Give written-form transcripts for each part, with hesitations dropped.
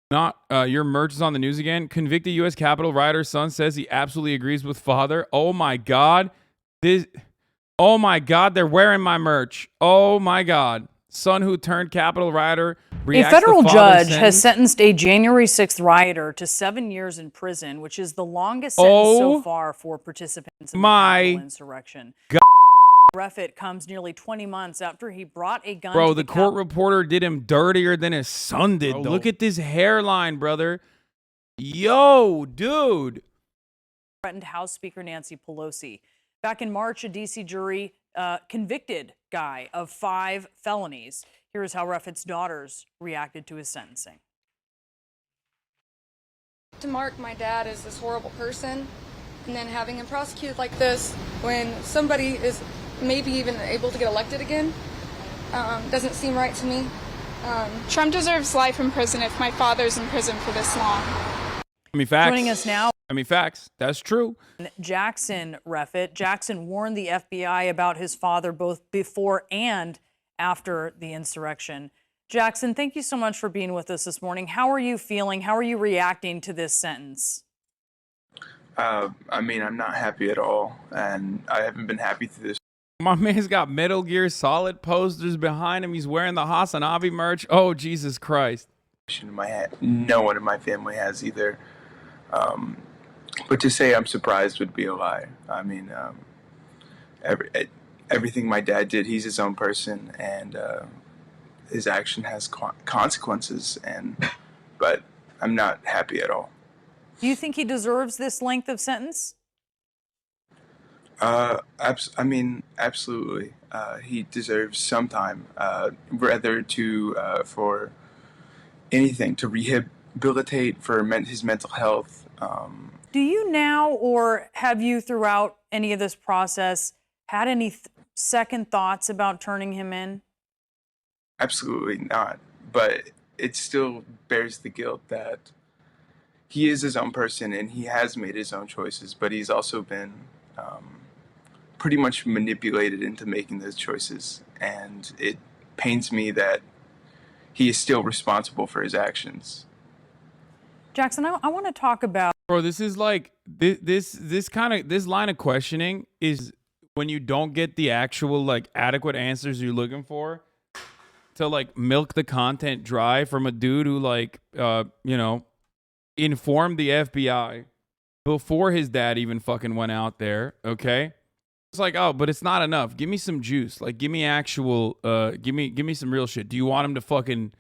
Not your merch is on the news again. Convicted U.S. Capitol rioter's son says he absolutely agrees with father. Oh my God, Oh my God, they're wearing my merch. Oh my God, son who turned Capitol rioter. A federal judge has sentenced a January 6th rioter to 7 years in prison, which is the longest sentence so far for participants in the Capitol insurrection. God. Refit comes nearly 20 months after he brought a gun Bro, to the court reporter did him dirtier than his son did, though. Look at this hairline, brother. Yo, dude. Threatened House Speaker Nancy Pelosi. Back in March, a D.C. jury convicted Guy of 5 felonies. Here's how Refit's daughters reacted to his sentencing. To mark my dad as this horrible person, and then having him prosecuted like this when somebody is maybe even able to get elected again, doesn't seem right to me. Trump deserves life in prison if my father's in prison for this long. I mean, facts. Joining us now. I mean, facts. That's true. Jackson Refit. Jackson warned the FBI about his father both before and after the insurrection. Jackson, thank you so much for being with us this morning. How are you feeling? How are you reacting to this sentence? I mean, I'm not happy at all, and I haven't been happy through this. My man's got Metal Gear Solid posters behind him. He's wearing the HasanAbi merch. Oh, Jesus Christ. In my head. No one in my family has either. But to say I'm surprised would be a lie. I mean, everything my dad did, he's his own person, and his action has consequences. But I'm not happy at all. Do you think he deserves this length of sentence? I mean, absolutely. He deserves some time, rather for anything, to rehabilitate for his mental health. Do you now, or have you throughout any of this process, had any second thoughts about turning him in? Absolutely not. But it still bears the guilt that he is his own person and he has made his own choices, but he's also been pretty much manipulated into making those choices. And it pains me that he is still responsible for his actions. Jackson, I want to talk about. Bro, this is like this line of questioning is when you don't get the actual like adequate answers you're looking for, to like milk the content dry from a dude who like informed the FBI before his dad even fucking went out there. Okay, it's like, oh, but it's not enough. Give me some juice. Like, give me actual. Give me some real shit. Do you want him to fucking?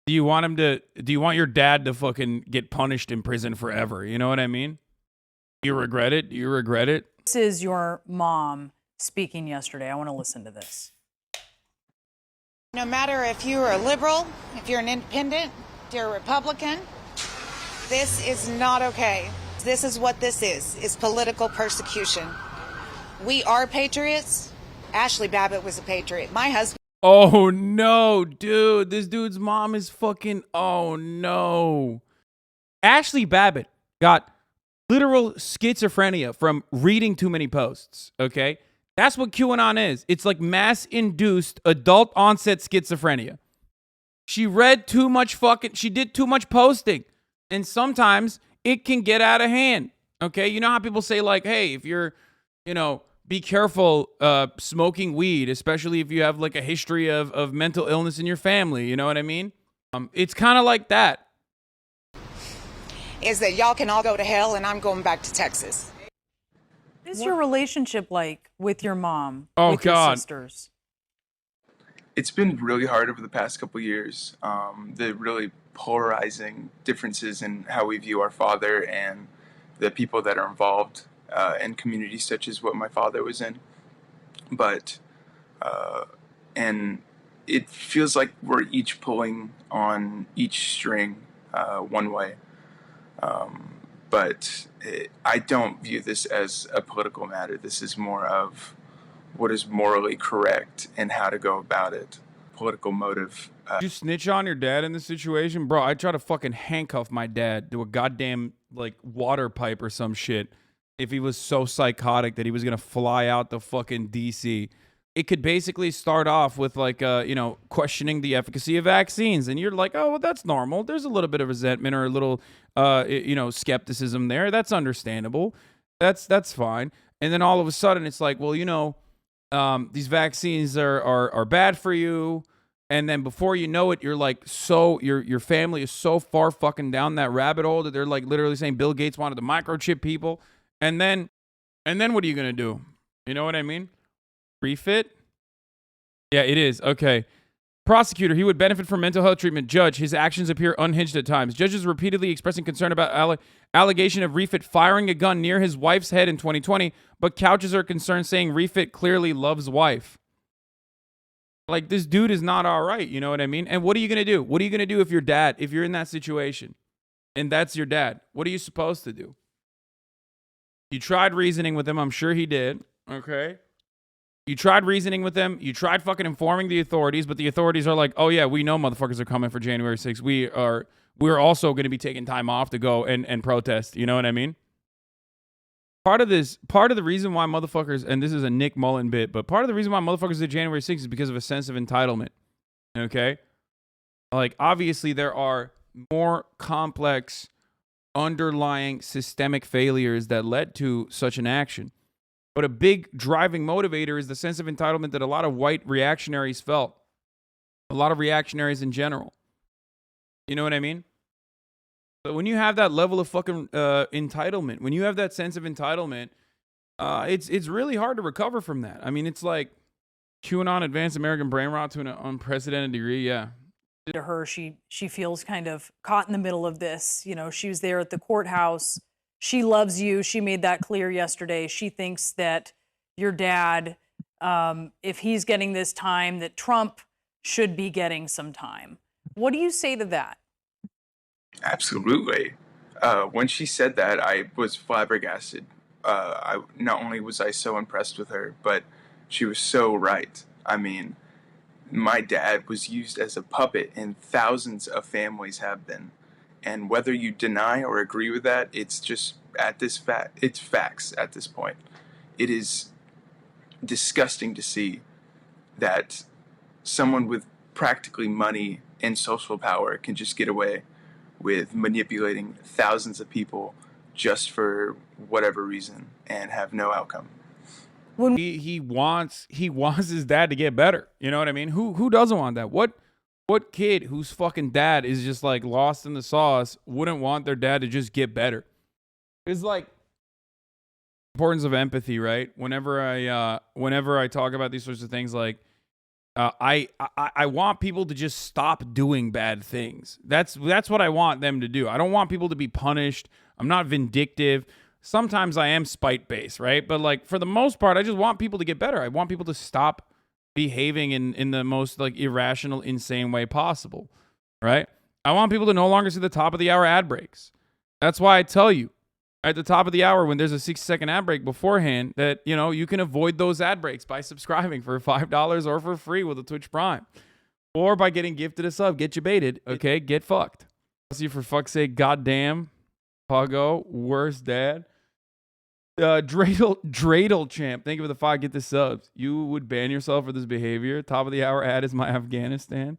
Do you want your dad to fucking get punished in prison forever? You know what I mean? Do you regret it? Do you regret it? This is your mom speaking yesterday. I want to listen to this. No matter if you're a liberal, if you're an independent, if you're a Republican, this is not okay. This is what this is political persecution. We are patriots. Ashley Babbitt was a patriot. My husband. Oh no, dude. This dude's mom is fucking, oh no. Ashley Babbitt got literal schizophrenia from reading too many posts, okay? That's what QAnon is. It's like mass-induced adult onset schizophrenia. She read too much she did too much posting. And sometimes it can get out of hand, okay? You know how people say like, hey, if you're, be careful smoking weed, especially if you have like a history of mental illness in your family. You know what I mean? It's kind of like that. Is that y'all can all go to hell and I'm going back to Texas. What is your relationship like with your mom? Oh, with God. Your sisters? It's been really hard over the past couple of years. The really polarizing differences in how we view our father and the people that are involved in communities such as what my father was in. But, and it feels like we're each pulling on each string one way. But I don't view this as a political matter. This is more of what is morally correct and how to go about it. Political motive. Did you snitch on your dad in this situation? Bro, I try to fucking handcuff my dad to a goddamn like water pipe or some shit if he was so psychotic that he was going to fly out to fucking DC. it could basically start off with like, questioning the efficacy of vaccines. And you're like, oh, well, that's normal. There's a little bit of resentment or a little, skepticism there. That's understandable. That's fine. And then all of a sudden it's like, well, these vaccines are bad for you. And then before you know it, you're like, so your family is so far fucking down that rabbit hole that they're like literally saying Bill Gates wanted to microchip people. And then what are you going to do? You know what I mean? Refit? Yeah, it is. Okay. Prosecutor, he would benefit from mental health treatment. Judge, his actions appear unhinged at times. Judges repeatedly expressing concern about allegation of Refit firing a gun near his wife's head in 2020, but couches are concerned saying Refit clearly loves wife. Like, this dude is not all right, you know what I mean? And what are you going to do? What are you going to do if you're in that situation and that's your dad? What are you supposed to do? You tried reasoning with him. I'm sure he did. Okay. You tried reasoning with them. You tried fucking informing the authorities, but the authorities are like, oh yeah, we know motherfuckers are coming for January 6th. We're also going to be taking time off to go and protest. You know what I mean? Part of the reason why motherfuckers, and this is a Nick Mullen bit, but part of the reason why motherfuckers did January 6th is because of a sense of entitlement. Okay? Like, obviously there are more complex underlying systemic failures that led to such an action. But a big driving motivator is the sense of entitlement that a lot of white reactionaries felt. A lot of reactionaries in general. You know what I mean? But when you have that level of fucking entitlement, when you have that sense of entitlement, it's really hard to recover from that. I mean, it's like QAnon advanced American brain rot to an unprecedented degree. Yeah. To her, she feels kind of caught in the middle of this. She was there at the courthouse. She loves you. She made that clear yesterday. She thinks that your dad, if he's getting this time, that Trump should be getting some time. What do you say to that? Absolutely. When she said that, I was flabbergasted. Not only was I so impressed with her, but she was so right. I mean, my dad was used as a puppet, and thousands of families have been. And whether you deny or agree with that, it's just it's facts at this point. It is disgusting to see that someone with practically money and social power can just get away with manipulating thousands of people just for whatever reason and have no outcome. When he wants his dad to get better. You know what I mean? Who doesn't want that? What kid whose fucking dad is just like lost in the sauce wouldn't want their dad to just get better? It's like importance of empathy, right? Whenever I talk about these sorts of things, like I want people to just stop doing bad things. That's what I want them to do. I don't want people to be punished. I'm not vindictive. Sometimes I am spite-based, right? But like for the most part, I just want people to get better. I want people to stop behaving in the most like irrational, insane way possible, right? I want people to no longer see the top of the hour ad breaks. That's why I tell you at the top of the hour when there's a 60-second ad break beforehand that, you can avoid those ad breaks by subscribing for $5 or for free with a Twitch Prime or by getting gifted a sub. Get you baited, okay? Get fucked. See, for fuck's sake, goddamn, Puggo, worst dad. Dreidel champ, thank you for the 5. Get the subs. You would ban yourself for this behavior. Top of the hour ad is my Afghanistan.